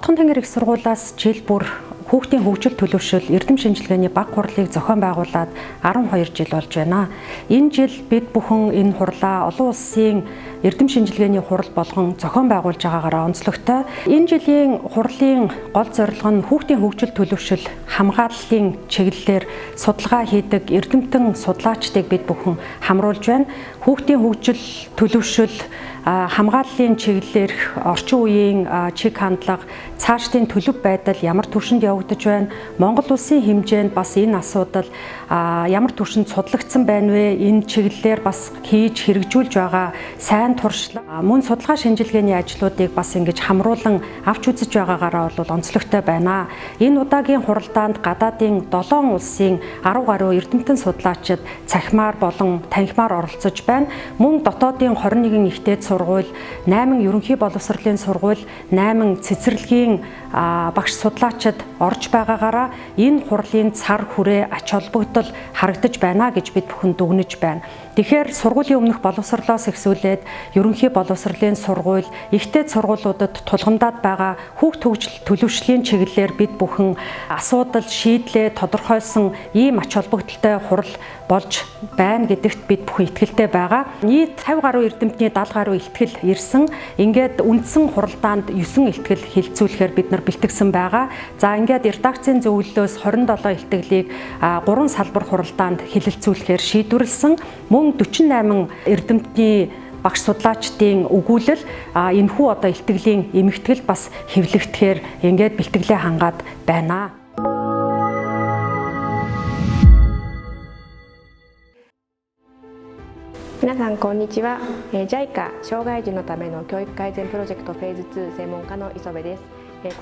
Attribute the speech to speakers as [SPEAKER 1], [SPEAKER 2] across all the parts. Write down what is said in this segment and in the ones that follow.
[SPEAKER 1] Отгон тэнгэр их сургуулиас жил бүр хүүхдийн хөгжил төлөвшөл эрдэм шинжилгээний баг хурлыг зохион байгуулад 12 жил болж байна. Энэ жил бид бүхэн энэ хурлаа олон улсын эрдэм шинжилгээний хурал болгон зохион байгуулж байгаагаараа онцлогтой. Энэ жилийн хурлын гол зорилго нь хүүхдийн хөгжил төлөвшөл хамгааллын чиглэлээр судалгаа хийдэг эрдэмтэн судлаачдыг бид бүхэн хамруулж байна. Хүүхдийн хөгжил төлөвшөл хамгааллын чиглэлээр орчин үеийн чиг хандлага, цаашдын төлөв байдал ямар түвшинд явагдаж байна? Монгол улсын хэмжээнд бас энэ асуудал ямар түвшинд судлагдсан байна вэ? Энэ чиглэлээр бас хийж хэрэгжүүлж байгаа сайн туршлага, мөн судалгаа шинжилгээний ажлуудыг бас ингэж хамруулан авч үзэж байгаагаараа бол онцлогтой байна. Энэ удаагийн хуралдаанд гадаадын 7 улсын 10 гаруй эрдэмтэн судлаачид цахимаар болон танхимаар оролцож байна. Мөн дотоодын 21 ихтэй сургууль, 8 ерөнхий боловсролын сургууль, 8 цэцэрлэгийн багш судлаачид орж байгаагаараа энэ хурлын цар хүрээ ач холбогдол харагдаж байна гэж бид бүхэн дүгнэж байна. Тэгэхээр сургуулийн өмнөх боловсролоос эхсүүлээд ерөнхий боловсролын сургууль, ихтэй сургуулиудад тулгамдаад байгаа хүүхд хөгжил төлөвшлийн чиглэлээр бид бүхэн асуудал шийдлээ тодорхойлсон ийм ач холбогдолтой хурал болж байна гэдэгт бид бүхэн итгэлтэй байгаа. Нийт 50 гаруй эрдэмтний 70 гаруй ихтгэл ирсэн. Ингээд үндсэн хуралдаанд 9 ихтгэл хилцүүлэхээр бид нар бэлтгэсэн байгаа. За ингээд редакцийн зөвлөлөөс 27 ихтгэлийг 3 салбар хуралдаанд хилэлцүүлэхээр шийдвэрлсэн. Мөн 48 эрдэмтний багш судлаачдын өгүүлэл энэхүү одоо ихтгэлийн эмэгтгэл бас хэвлэгдэхээр ингээд бэлтгэлээ хангаад байна.
[SPEAKER 2] 皆さんこんにちは。JICA 障害児のための教育改善プロジェクトフェーズ2専門家の磯部です。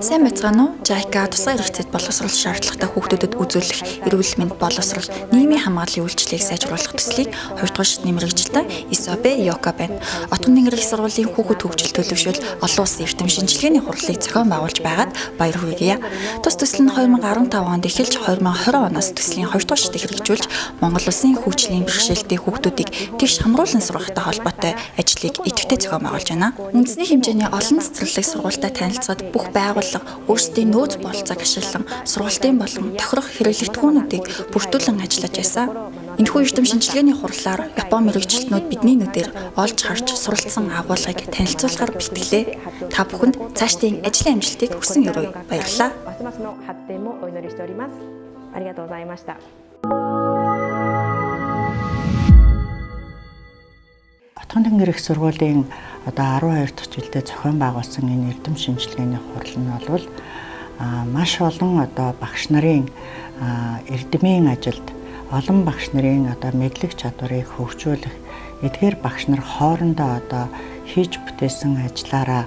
[SPEAKER 3] Сайн байцгаана уу? JICA тусгай хэрэгцээт боловсрол шаардлагатай хүүхдүүдэд үзүүлэх эрүүл мэнд боловсрол, нийгмийн хамгааллын үйлчлэгийг сайжруулах төслийг 2 дугаар шатны мэргэжилтэн Исобе Йока байна. Отгон тэнгэр их сургуулийн хүүхэд хөгжил төлөвшөл олон улсын эрдэм шинжилгээний хурлыг зохион байгуулж байгаад баяр хүргье. Тус төсөл нь 2015 онд эхэлж 2020 оноос төслийн 2 дугаар шатыг хэрэгжүүлж Монгол улсын хөгжлийн бэрхшээлтэй хүүхдүүдийг тэгш хамруулан сургахтай холбоотой ажлыг идэвхтэй зохион байгуулж байна. Үндэсний хэмжээний олон цэцэрлэг сургуультай танилцаад бүх байгууллага өөрсдийн нөөц бололцоог ашиглан сургалтын болон тохирох хэрэглэгдэхүүнүүдийг бүртгүүлэн ажиллаж байсан. Энэхүү эрдэм шинжилгээний хурлаар Японы мэргэжилтнүүд бидний нүдээр олж харж суралцсан агуулгыг танилцуулахаар бэлтгэлээ. Та бүхэнд цаашдын ажлын амжилтыг хүсэн өрөө баярлалаа.
[SPEAKER 4] Отгон тэнгэр их сургуулийн одоо 12 дахь жилдээ зохион байгуулсан энэ эрдэм шинжилгээний хурал нь бол маш олон одоо багш нарын эрдэмийн ажилд олон багш нарын одоо мэдлэг чадварыг хөгжүүлэх, эдгээр багш нар хоорондоо одоо хийж бүтээсэн ажлаараа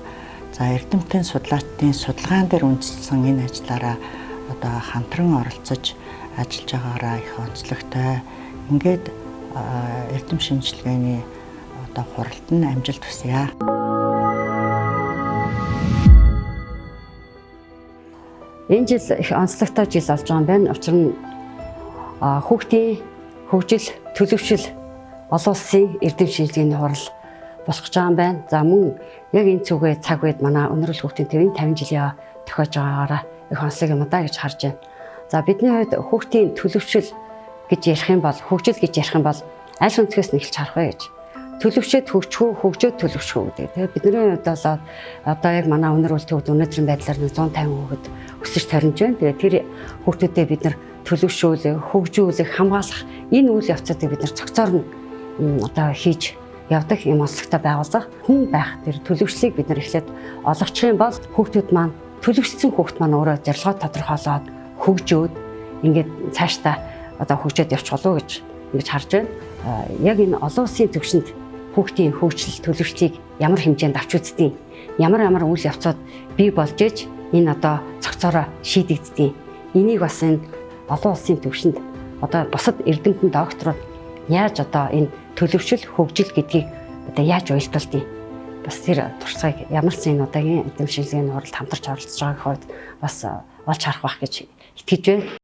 [SPEAKER 4] за эрдэмтэн судлаачдын судалгаан дээр үндэслэн энэ ажлаараа одоо хамтран оролцож ажиллаж байгаагаараа их онцлогтой. Ингээд эрдэм шинжилгээний одоо хуралд нь амжилт хүсье.
[SPEAKER 5] Энэ жил их онцлогтой жил болж байгаа юм байна. Учир нь хүүхдийн хөгжил төлөвшөл олон улсын эрдэм шинжилгээний хурал болох гэж байгаа юм байна. За мөн яг энэ зүгээ цаг үед манай өнөөдрөл хүүхдийн төвийн 50 жилийн тохиож байгаагаараа их онцлог юм даа гэж харж байна. За бидний хувьд хүүхдийн төлөвшөл гэж ярих юм бол, хөгжил гэж ярих юм бол аль өнцгөөс нь эхэлж харах вэ гэж. Төлөвшөд хөгжих үү, хөгжөөд төлөвшөх үү гэдэг. Тэгээд бидний хувьд бол одоо яг манай өнөр үлтүүд өнөөдрийн байдлаар 150 хүүхэд өсөж таринж байна. Тэгээд тэр хүүхдүүдэд бид нар төлөвшүүлэх, хөгжүүлэх, хамгаалах энэ үйл явцуудыг бид нар цогцоор нь одоо хийж явдаг юм онцлогтой байгууллага. Хүн байх тэр төлөвшлийг бид нар эхлээд олгочих юм бол хүүхдүүд маань төлөвшсөн хүүхд маань өөрөө зорилгоо тодорхойлоод хөгжөөд ингээд цаашдаа одоо хөгжөөд явчих болов уу гэж ингэж харж байна. Яг энэ олон улсын түвшинд хүүхдийн хөгжил төлөвшлийг ямар хэмжээнд авч үздэг, ямар үйл явцууд бий болж иж энэ одоо цогцоороо шийдэгддэг. Энийг бас энэ олон улсын түвшинд одоо бусад эрдэмтэн докторууд яаж одоо энэ төлөвшил хөгжил гэдгийг одоо яаж уялдуулдаг. Бас тэр туршлагыг ямар ч энэ удаагийн эрдэм шинжилгээний хуралд хамтарч оролцож байгааг хувьд бас олж харах байх гэж итгэж байна.